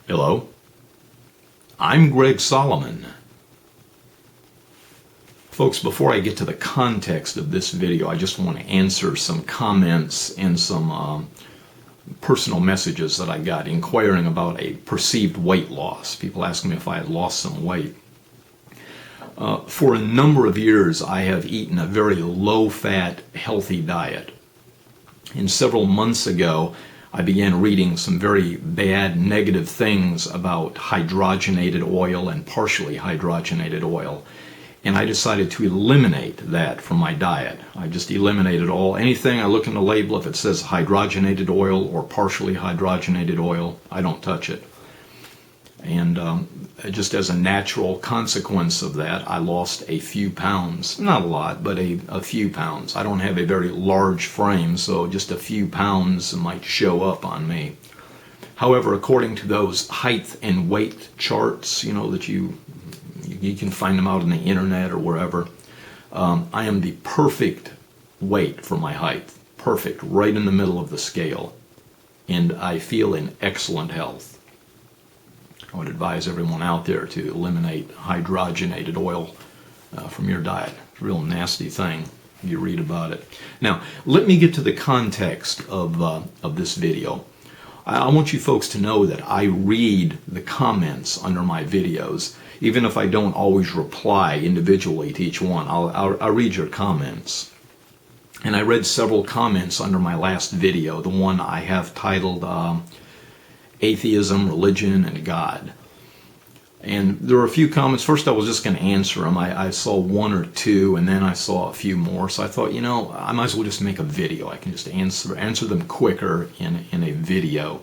Hello, I'm GregSolomon. Folks, before I get to the context of this video, I just want to answer some comments and some personal messages that I got inquiring about a perceived weight loss. People asking me if I had lost some weight. For a number of years, I have eaten a very low-fat, healthy diet. And several months ago, I began reading some very bad, negative things about hydrogenated oil and partially hydrogenated oil. And I decided to eliminate that from my diet. I just eliminated anything I look in the label, if it says hydrogenated oil or partially hydrogenated oil, I don't touch it. And just as a natural consequence of that, I lost a few pounds. Not a lot, but a few pounds. I don't have a very large frame, so just a few pounds might show up on me. However, according to those height and weight charts, that you can find them out on the internet or wherever, I am the perfect weight for my height. Perfect, right in the middle of the scale. And I feel in excellent health. I would advise everyone out there to eliminate hydrogenated oil from your diet. It's a real nasty thing if you read about it. Now, let me get to the context of this video. I want you folks to know that I read the comments under my videos. Even if I don't always reply individually to each one, I'll read your comments. And I read several comments under my last video, the one I have titled Atheism, Religion, and God. And there were a few comments. First, I was just going to answer them. I saw one or two, and then I saw a few more. So I thought, I might as well just make a video. I can just answer them quicker in a video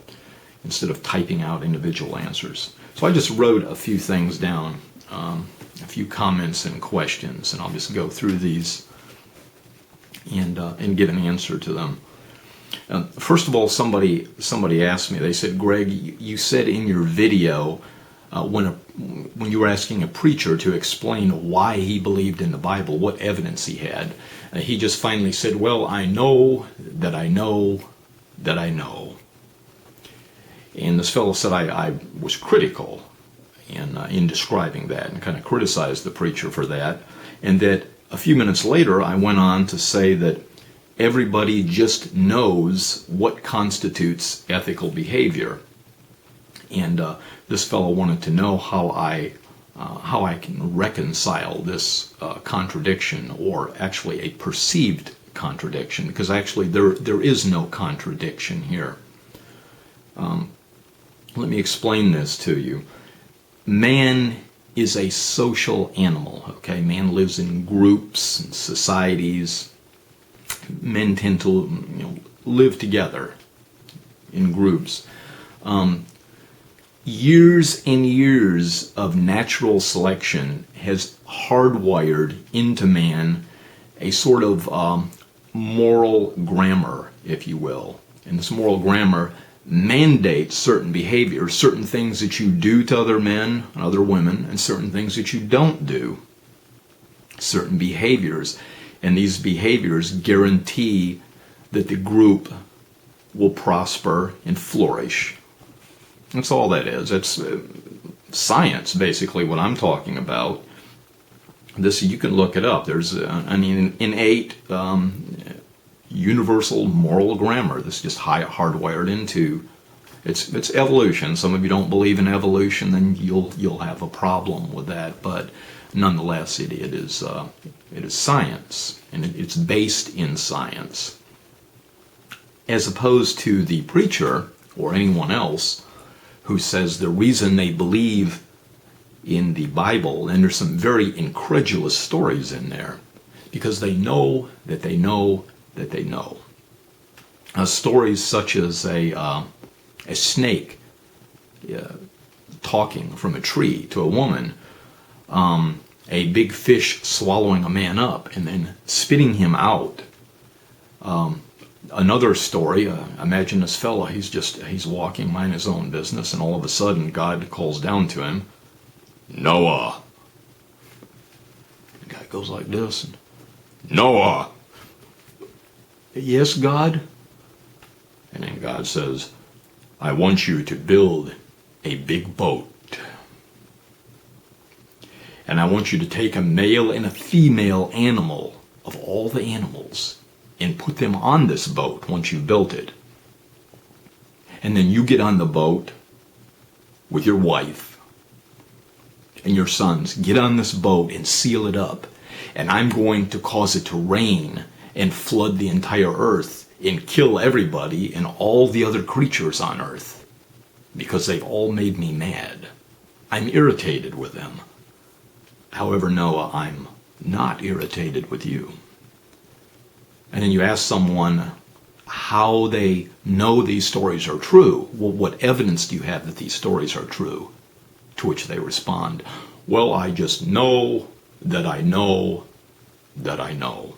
instead of typing out individual answers. So I just wrote a few things down, a few comments and questions, and I'll just go through these and give an answer to them. First of all, somebody asked me, they said, Greg, you said in your video when you were asking a preacher to explain why he believed in the Bible, what evidence he had, he just finally said, well, I know that I know that I know. And this fellow said I was critical in describing that and kind of criticized the preacher for that. And that a few minutes later, I went on to say that everybody just knows what constitutes ethical behavior. And this fellow wanted to know how I can reconcile this contradiction, or actually a perceived contradiction, because actually there is no contradiction here. Let me explain this to you. Man is a social animal, okay? Man lives in groups and societies. Men tend to live together in groups. Years and years of natural selection has hardwired into man a sort of moral grammar, if you will. And this moral grammar mandates certain behaviors, certain things that you do to other men and other women, and certain things that you don't do. Certain behaviors. And these behaviors guarantee that the group will prosper and flourish. That's all that is. It's science, basically, what I'm talking about. This, you can look it up. There's an innate universal moral grammar that's just hardwired into it's evolution. Some of you don't believe in evolution, then you'll have a problem with that. But nonetheless, it is science, and it's based in science, as opposed to the preacher or anyone else who says the reason they believe in the Bible, and there's some very incredulous stories in there, because they know that they know that they know. Stories such as a snake talking from a tree to a woman, a big fish swallowing a man up and then spitting him out. Another story, imagine this fellow, he's walking, minding his own business, and all of a sudden God calls down to him, Noah. The guy goes like this, and, Noah. Yes, God? And then God says, I want you to build a big boat. And I want you to take a male and a female animal of all the animals and put them on this boat once you've built it. And then you get on the boat with your wife and your sons. Get on this boat and seal it up. And I'm going to cause it to rain and flood the entire earth and kill everybody and all the other creatures on earth because they've all made me mad. I'm irritated with them. However, Noah, I'm not irritated with you. And then you ask someone how they know these stories are true. Well, what evidence do you have that these stories are true? To which they respond, well, I just know that I know that I know.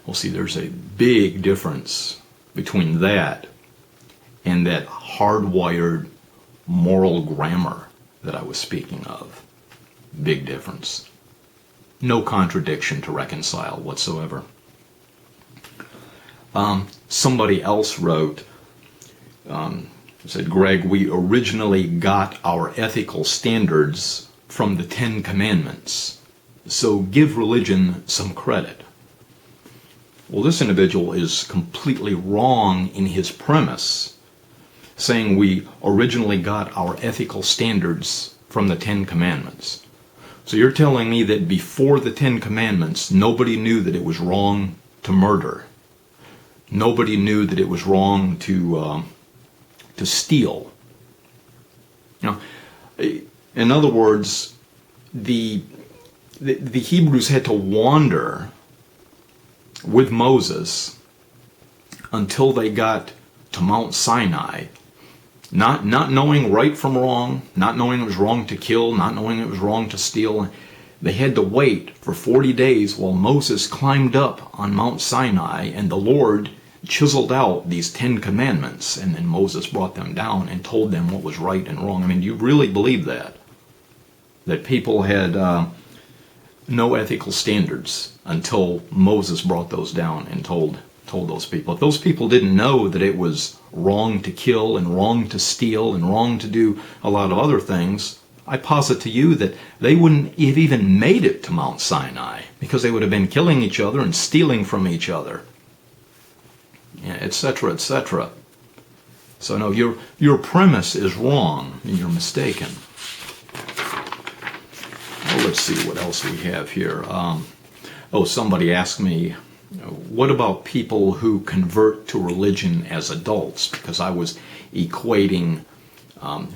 Well, see, there's a big difference between that and that hardwired moral grammar that I was speaking of. Big difference. No contradiction to reconcile whatsoever. Somebody else wrote, said, Greg, we originally got our ethical standards from the Ten Commandments, so give religion some credit. Well, this individual is completely wrong in his premise, saying we originally got our ethical standards from the Ten Commandments. So you're telling me that before the Ten Commandments, nobody knew that it was wrong to murder. Nobody knew that it was wrong to steal. Now, in other words, the Hebrews had to wander with Moses until they got to Mount Sinai, not knowing right from wrong, not knowing it was wrong to kill, not knowing it was wrong to steal. They had to wait for 40 days while Moses climbed up on Mount Sinai and the Lord chiseled out these 10 commandments, and then Moses brought them down and told them what was right and wrong. I mean, do you really believe that? That people had no ethical standards until Moses brought those down and told those people. If those people didn't know that it was wrong to kill and wrong to steal and wrong to do a lot of other things, I posit to you that they wouldn't have even made it to Mount Sinai because they would have been killing each other and stealing from each other, etc., etc. So no, your premise is wrong and you're mistaken. Well, let's see what else we have here. Somebody asked me, what about people who convert to religion as adults? Because I was equating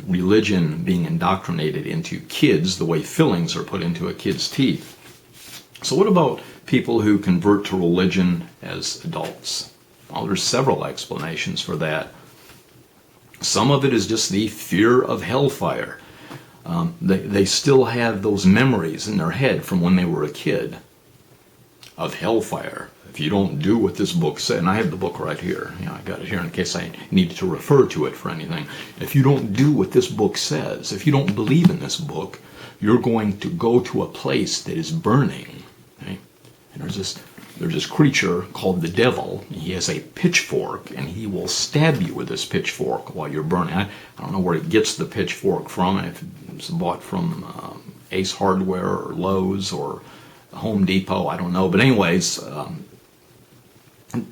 religion being indoctrinated into kids the way fillings are put into a kid's teeth. So what about people who convert to religion as adults? Well, there's several explanations for that. Some of it is just the fear of hellfire. They still have those memories in their head from when they were a kid of hellfire. If you don't do what this book said, and I have the book right here, I got it here in case I need to refer to it for anything. If you don't do what this book says, if you don't believe in this book, you're going to go to a place that is burning. Okay? And there's this creature called the devil. He has a pitchfork, and he will stab you with this pitchfork while you're burning. I don't know where he gets the pitchfork from, if it's bought from Ace Hardware or Lowe's or Home Depot, I don't know. But anyways,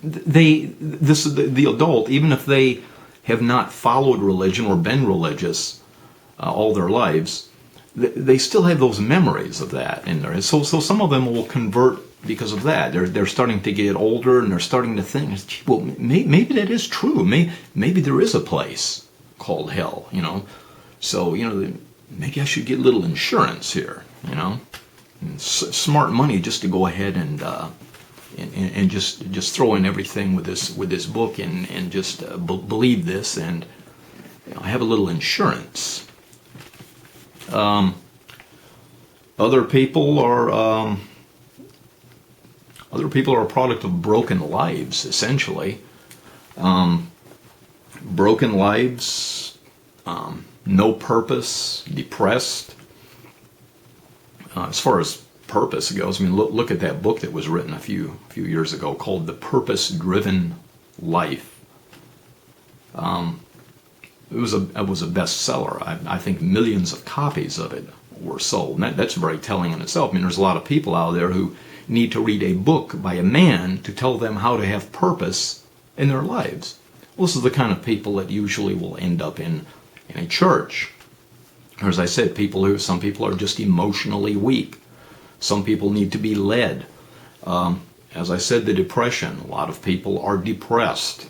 the adult, even if they have not followed religion or been religious all their lives, they still have those memories of that in there. So some of them will convert because of that. They're starting to get older and they're starting to think, well, maybe that is true. Maybe there is a place called hell, So, maybe I should get a little insurance here, Smart money just to go ahead and just throw in everything with this book and just believe this and have a little insurance. Other people are a product of broken lives, essentially. Broken lives, no purpose, depressed. As far as purpose goes, look at that book that was written a few years ago called The Purpose-Driven Life. it was a bestseller. I think millions of copies of it were sold. And that's very telling in itself. I mean, there's a lot of people out there who need to read a book by a man to tell them how to have purpose in their lives. Well, this is the kind of people that usually will end up in a church. Or as I said, some people are just emotionally weak. Some people need to be led. As I said, the depression. A lot of people are depressed.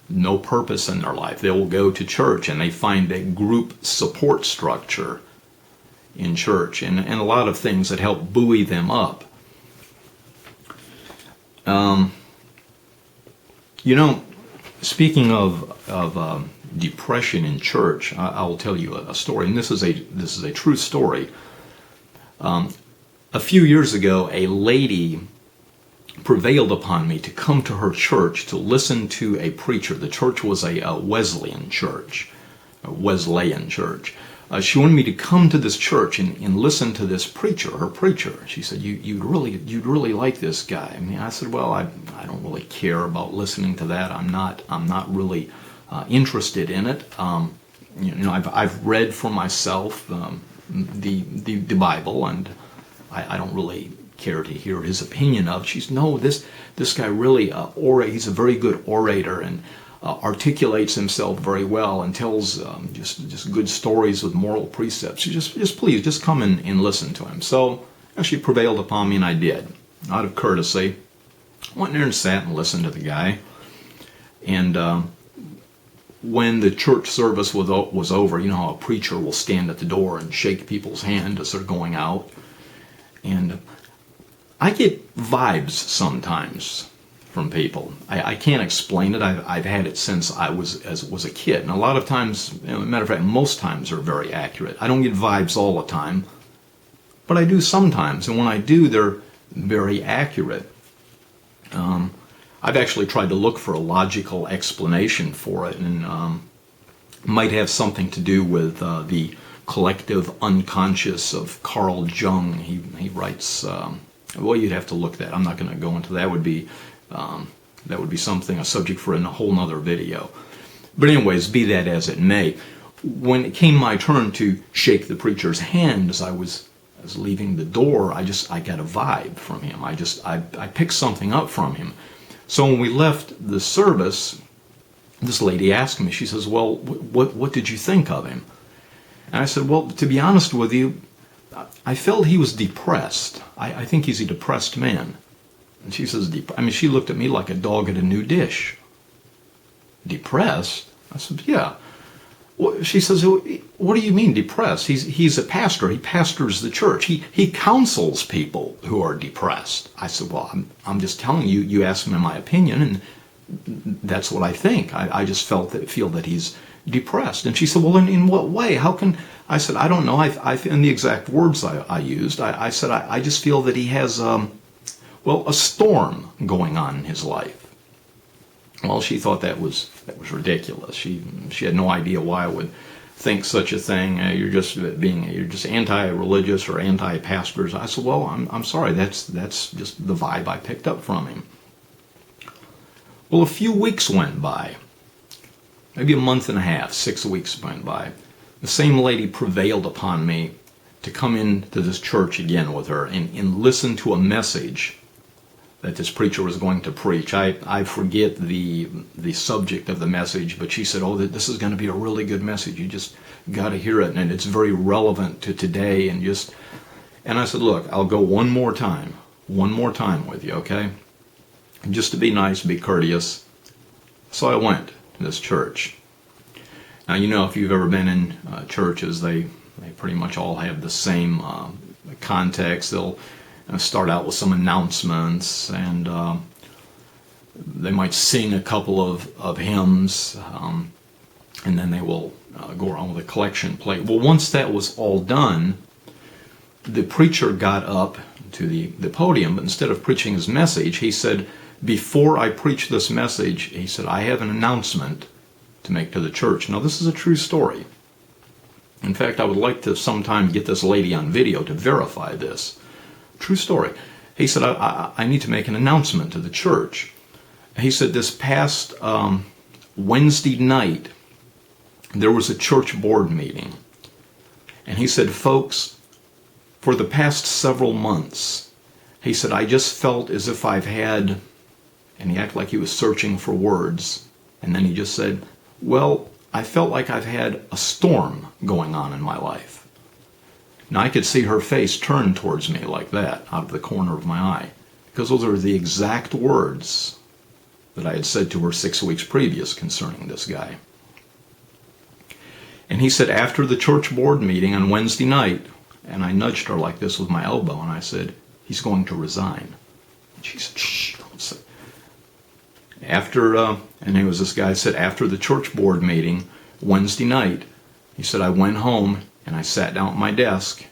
No purpose in their life. They will go to church and they find a group support structure in church and a lot of things that help buoy them up. Speaking of depression in church, I'll tell you a story, and this is a true story. A few years ago, a lady prevailed upon me to come to her church to listen to a preacher. The church was a Wesleyan church. She wanted me to come to this church and listen to this preacher, her preacher. She said, you'd really like this guy. I mean, I said, well, I don't really care about listening to that. I'm not really interested in it. I've read for myself the Bible, and I don't really care to hear his opinion of. She's, no, this guy really he's a very good orator and articulates himself very well and tells just good stories with moral precepts. She just please come and listen to him. So she prevailed upon me, and I did. Out of courtesy, went in there and sat and listened to the guy. And when the church service was over, you know how a preacher will stand at the door and shake people's hand as they're going out. And I get vibes sometimes from people. I can't explain it. I've had it since I was a kid. And a lot of times, matter of fact, most times are very accurate. I don't get vibes all the time, but I do sometimes. And when I do, they're very accurate. I've actually tried to look for a logical explanation for it, and might have something to do with the collective unconscious of Carl Jung. He writes, well, you'd have to look that. I'm not going to go into that. That would be something, a subject for a whole nother video. But anyways, be that as it may, when it came my turn to shake the preacher's hand as I was leaving the door, I got a vibe from him. I picked something up from him. So when we left the service, this lady asked me, she says, well, what did you think of him? And I said, well, to be honest with you, I felt he was depressed. I think he's a depressed man. And she says, she looked at me like a dog at a new dish. Depressed? I said, yeah. Well, she says, what do you mean depressed? He's a pastor. He pastors the church. He counsels people who are depressed. I said, well, I'm just telling you, you asked me my opinion, and that's what I think. I just feel that he's depressed. And she said, well, in what way? How can... I said, I don't know. In the exact words I used, I said, I just feel that he has, a storm going on in his life. Well, she thought that was ridiculous. She had no idea why I would think such a thing. You're just anti-religious or anti-pastors. I said, well, I'm sorry. That's just the vibe I picked up from him. Well, a few weeks went by. Maybe a month and a half, 6 weeks went by. The same lady prevailed upon me to come into this church again with her and listen to a message that this preacher was going to preach. I forget the subject of the message, but she said, oh, this is going to be a really good message. You just got to hear it, and it's very relevant to today. And I said, look, I'll go one more time with you, okay? And just to be nice, be courteous. So I went to this church. Now, if you've ever been in churches, they pretty much all have the same context. They'll start out with some announcements, and they might sing a couple of hymns, and then they will go around with a collection plate. Well, once that was all done, the preacher got up to the podium, but instead of preaching his message, he said, before I preach this message, he said, I have an announcement to make to the church. Now, this is a true story. In fact, I would like to sometime get this lady on video to verify this. True story. He said, I need to make an announcement to the church. He said, this past Wednesday night, there was a church board meeting. And he said, folks, for the past several months, he said, I just felt as if I've had, and he acted like he was searching for words. And then he just said, well, I felt like I've had a storm going on in my life. Now I could see her face turn towards me like that out of the corner of my eye, because those are the exact words that I had said to her 6 weeks previous concerning this guy. And he said, after the church board meeting on Wednesday night, and I nudged her like this with my elbow, and I said, he's going to resign. And she said, shh, don't say. And it was this guy said, after the church board meeting Wednesday night, he said, I went home and I sat down at my desk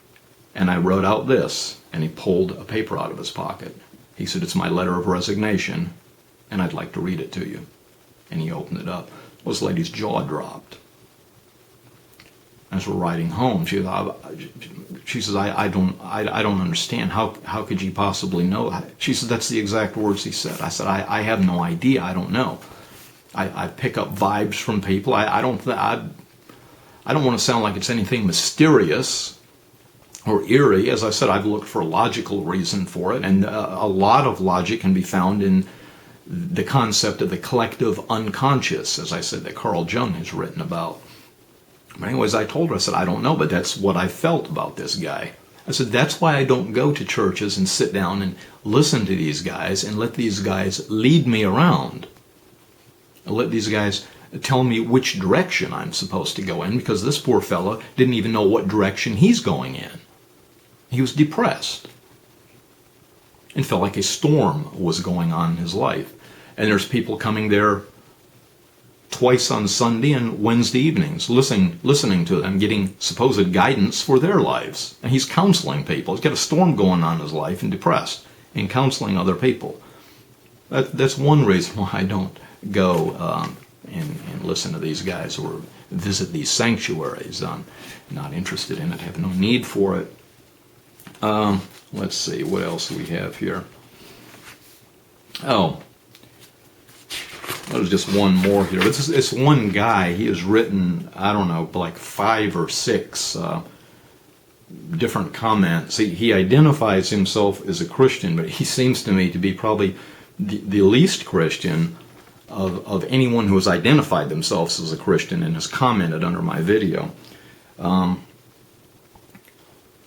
and I wrote out this, and he pulled a paper out of his pocket. He said, it's my letter of resignation, and I'd like to read it to you. And he opened it up. Well, this lady's jaw dropped. As we're riding home, she says, I don't understand. How could you possibly know? She said, that's the exact words he said. I said, I have no idea. I don't know. I pick up vibes from people. I don't want to sound like it's anything mysterious or eerie. As I said, I've looked for a logical reason for it, and a lot of logic can be found in the concept of the collective unconscious, as I said, that Carl Jung has written about. But anyways, I told her, I said, I don't know, but that's what I felt about this guy. I said, that's why I don't go to churches and sit down and listen to these guys and let these guys lead me around. I let these guys tell me which direction I'm supposed to go in, because this poor fellow didn't even know what direction he's going in. He was depressed and felt like a storm was going on in his life. And there's people coming there twice on Sunday and Wednesday evenings, listening to them, getting supposed guidance for their lives. And he's counseling people. He's got a storm going on in his life and depressed, and counseling other people. That's one reason why I don't go and listen to these guys or visit these sanctuaries. I'm not interested in it, have no need for it. Let's see, what else do we have here? Oh, there's just one more here. It's one guy. He has written, I don't know, like 5 or 6 different comments. He identifies himself as a Christian, but he seems to me to be probably the least Christian of anyone who has identified themselves as a Christian and has commented under my video.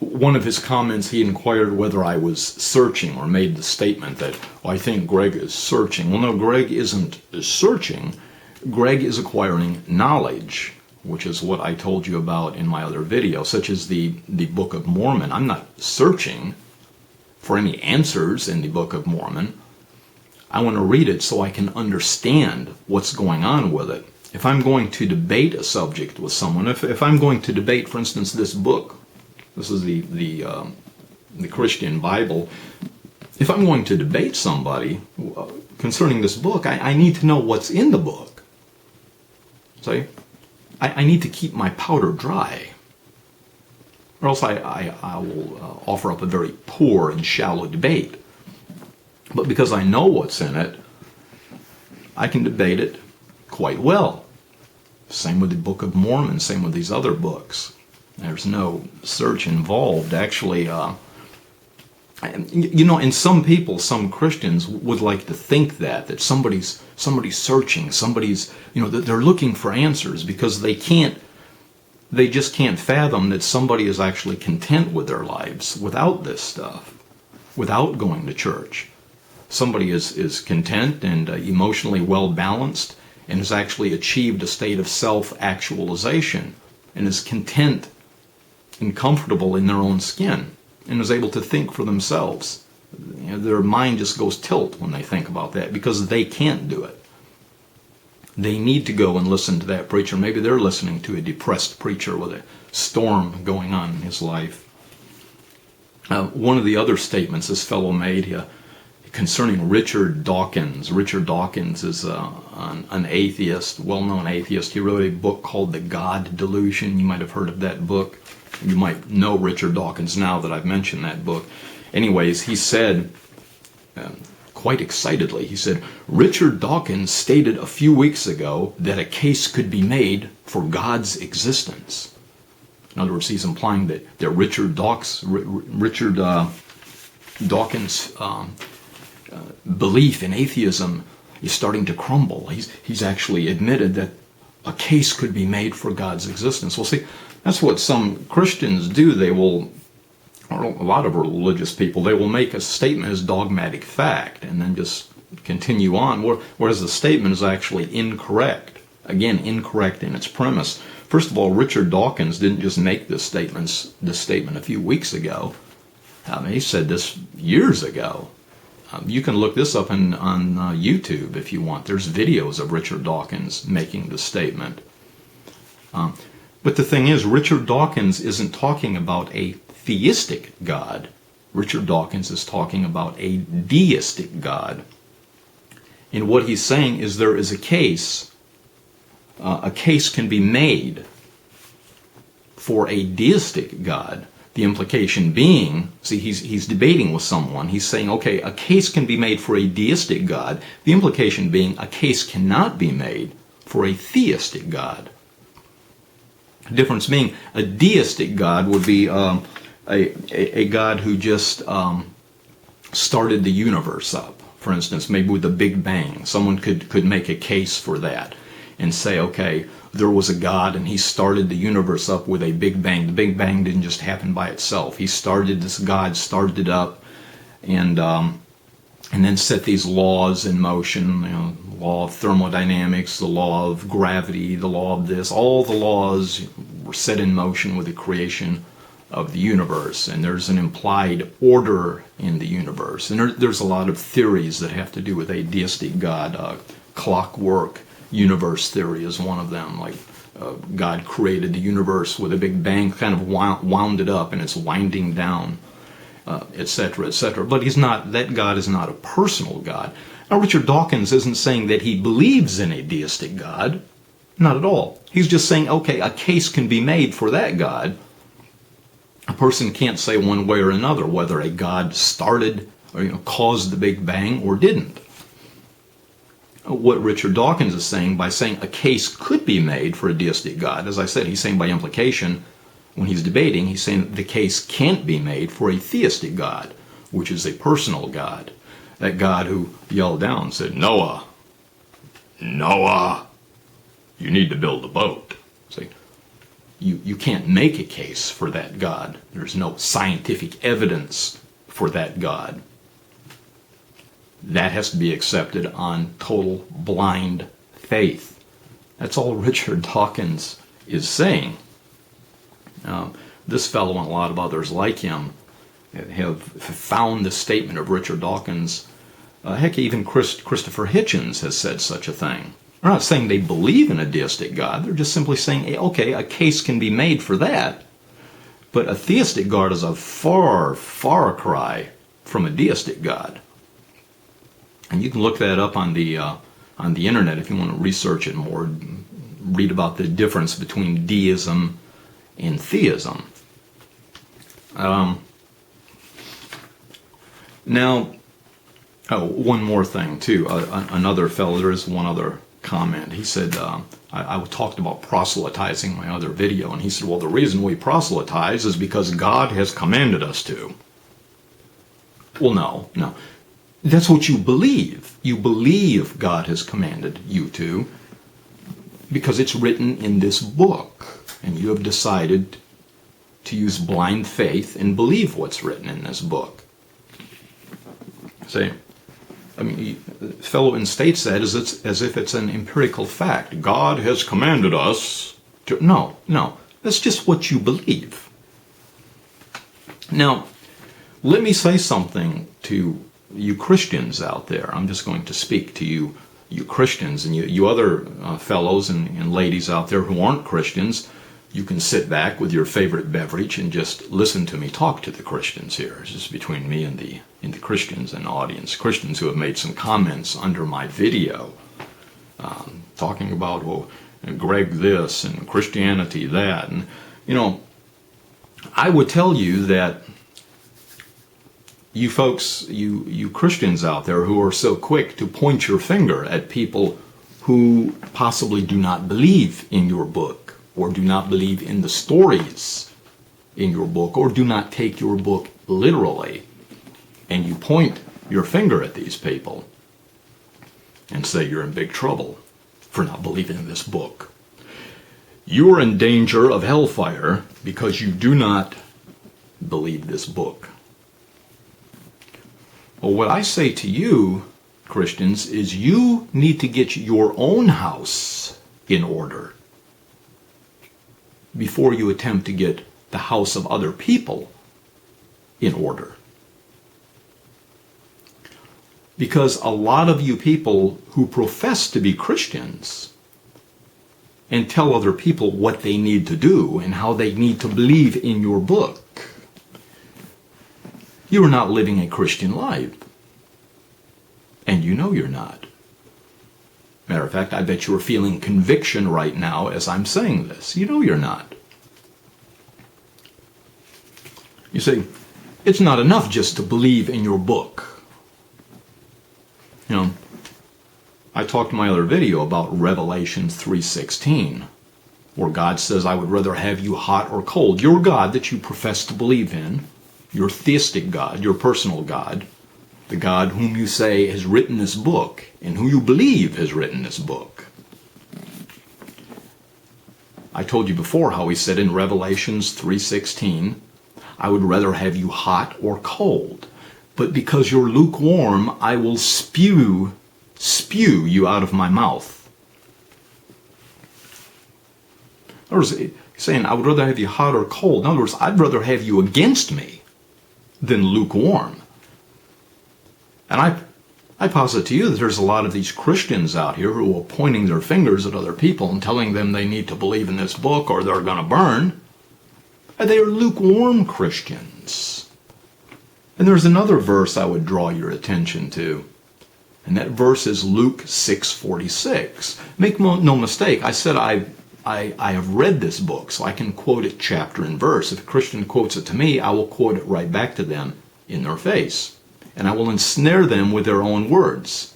One of his comments, he inquired whether I was searching, or made the statement that, I think Greg is searching. Well, no, Greg isn't searching. Greg is acquiring knowledge, which is what I told you about in my other video, such as the Book of Mormon. I'm not searching for any answers in the Book of Mormon. I want to read it so I can understand what's going on with it. If I'm going to debate a subject with someone, if I'm going to debate, for instance, this book, this is the Christian Bible. If I'm going to debate somebody concerning this book, I need to know what's in the book. See? I need to keep my powder dry, or else I will offer up a very poor and shallow debate. But because I know what's in it, I can debate it quite well. Same with the Book of Mormon, same with these other books. There's no search involved. Actually, and some people, some Christians would like to think that somebody's searching, somebody's, that they're looking for answers, because they just can't fathom that somebody is actually content with their lives without this stuff, without going to church. Somebody is content and emotionally well balanced and has actually achieved a state of self-actualization and is content and comfortable in their own skin and is able to think for themselves. Their mind just goes tilt when they think about that, because they can't do it. They need to go and listen to that preacher. Maybe they're listening to a depressed preacher with a storm going on in his life. One of the other statements this fellow made concerning Richard Dawkins. Richard Dawkins is an atheist, well-known atheist. He wrote a book called The God Delusion. You might have heard of that book. You might know Richard Dawkins now that I've mentioned that book. Anyways, he said, quite excitedly. He said, Richard Dawkins stated a few weeks ago that a case could be made for God's existence. In other words, he's implying that Richard Dawkins' belief in atheism is starting to crumble. He's actually admitted that a case could be made for God's existence. Well, see, that's what some Christians do. They will, or a lot of religious people, they will make a statement as dogmatic fact and then just continue on, whereas the statement is actually incorrect. Again, incorrect in its premise. First of all, Richard Dawkins didn't just make this statement a few weeks ago. He said this years ago. You can look this up on YouTube if you want. There's videos of Richard Dawkins making the statement. But the thing is, Richard Dawkins isn't talking about a theistic God. Richard Dawkins is talking about a deistic God. And what he's saying is there is a case can be made for a deistic God. The implication being, see, he's debating with someone. He's saying, okay, a case can be made for a deistic God. The implication being a case cannot be made for a theistic God. The difference being a deistic God would be a God who just started the universe up. For instance, maybe with the Big Bang. Someone could make a case for that and say, okay, there was a God and he started the universe up with a Big Bang. The Big Bang didn't just happen by itself. This God started it up and then set these laws in motion, the law of thermodynamics, the law of gravity, the law of this. All the laws were set in motion with the creation of the universe, and there's an implied order in the universe. And there's a lot of theories that have to do with a deistic God. Clockwork universe theory is one of them. Like God created the universe with a big bang, kind of wound it up, and it's winding down, etc., etc. But that God is not a personal God. Now, Richard Dawkins isn't saying that he believes in a deistic God. Not at all. He's just saying, okay, a case can be made for that God. A person can't say one way or another whether a God started or caused the Big Bang or didn't. What Richard Dawkins is saying by saying a case could be made for a deistic God, as I said, he's saying by implication, when he's debating, he's saying that the case can't be made for a theistic God, which is a personal God. That God who yelled down and said, Noah, you need to build a boat. See, you can't make a case for that God. There's no scientific evidence for that God. That has to be accepted on total blind faith. That's all Richard Dawkins is saying. This fellow and a lot of others like him have found the statement of Richard Dawkins. Heck, even Christopher Hitchens has said such a thing. They're not saying they believe in a deistic God. They're just simply saying, okay, a case can be made for that. But a theistic God is a far, far cry from a deistic God. And you can look that up on the internet if you want to research it more. Read about the difference between deism and theism. Now, one more thing too. Another fellow, there is one other comment. He said, I talked about proselytizing in my other video, and he said, well, the reason we proselytize is because God has commanded us to. Well, no. That's what you believe. You believe God has commanded you to because it's written in this book, and you have decided to use blind faith and believe what's written in this book. See? I mean, the fellow instates that as if it's an empirical fact. God has commanded us to... No. That's just what you believe. Now, let me say something to you Christians out there. I'm just going to speak to you Christians, and you other fellows and ladies out there who aren't Christians. You can sit back with your favorite beverage and just listen to me talk to the Christians here. It's just between me and the Christians and audience. Christians who have made some comments under my video, talking about, well, Greg this and Christianity that. And, I would tell you that you folks, you Christians out there who are so quick to point your finger at people who possibly do not believe in your book, or do not believe in the stories in your book, or do not take your book literally, and you point your finger at these people and say you're in big trouble for not believing in this book. You are in danger of hellfire because you do not believe this book. Well, what I say to you, Christians, is you need to get your own house in order before you attempt to get the house of other people in order. Because a lot of you people who profess to be Christians and tell other people what they need to do and how they need to believe in your book, you are not living a Christian life. And you know you're not. Matter of fact, I bet you are feeling conviction right now as I'm saying this. You know you're not. You say, it's not enough just to believe in your book. You know, I talked in my other video about Revelation 3:16, where God says, I would rather have you hot or cold. Your God that you profess to believe in, your theistic God, your personal God, the God whom you say has written this book, and who you believe has written this book. I told you before how he said in Revelations 3:16, I would rather have you hot or cold, but because you're lukewarm, I will spew you out of my mouth. In other words, he's saying, I would rather have you hot or cold. In other words, I'd rather have you against me than lukewarm. And I posit to you that there's a lot of these Christians out here who are pointing their fingers at other people and telling them they need to believe in this book or they're going to burn. And they are lukewarm Christians. And there's another verse I would draw your attention to. And that verse is Luke 6:46. Make no mistake, I said I have read this book, so I can quote it chapter and verse. If a Christian quotes it to me, I will quote it right back to them in their face. And I will ensnare them with their own words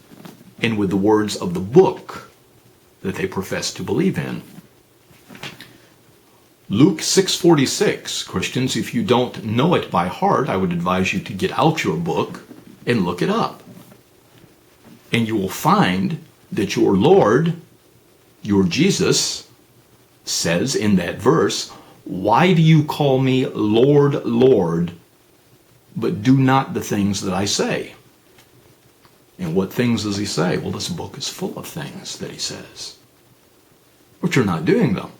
and with the words of the book that they profess to believe in. Luke 6:46. Christians, if you don't know it by heart, I would advise you to get out your book and look it up. And you will find that your Lord, your Jesus, says in that verse, why do you call me Lord, Lord, but do not the things that I say? And what things does he say? Well, this book is full of things that he says, but you're not doing them.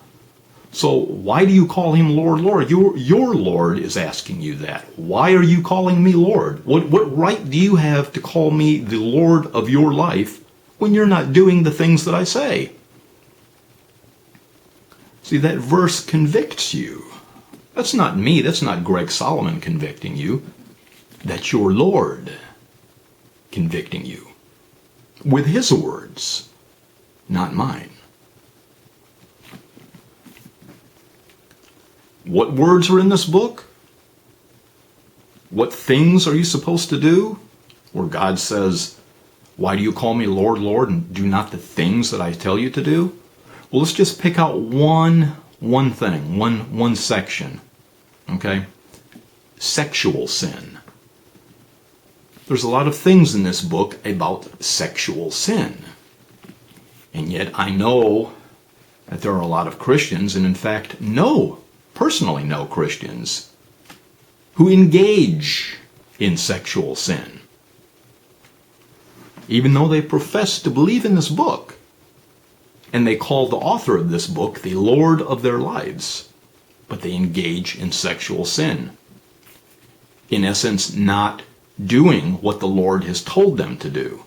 So why do you call him Lord, Lord? Your Lord is asking you that. Why are you calling me Lord? What right do you have to call me the Lord of your life when you're not doing the things that I say? See, that verse convicts you. That's not me. That's not GregSolomon convicting you. That's your Lord convicting you with his words, not mine. What words are in this book? What things are you supposed to do? Where God says, why do you call me Lord, Lord, and do not the things that I tell you to do? Well, let's just pick out one thing, one section. Okay? Sexual sin. There's a lot of things in this book about sexual sin. And yet I know that there are a lot of Christians, and in fact personally know Christians who engage in sexual sin. Even though they profess to believe in this book, and they call the author of this book the Lord of their lives, but they engage in sexual sin. In essence, not doing what the Lord has told them to do.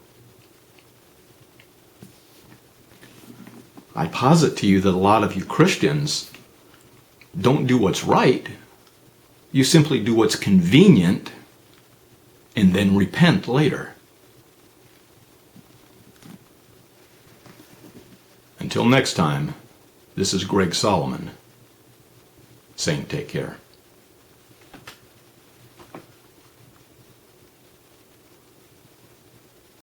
I posit to you that a lot of you Christians don't do what's right. You simply do what's convenient and then repent later. Until next time, this is GregSolomon saying take care.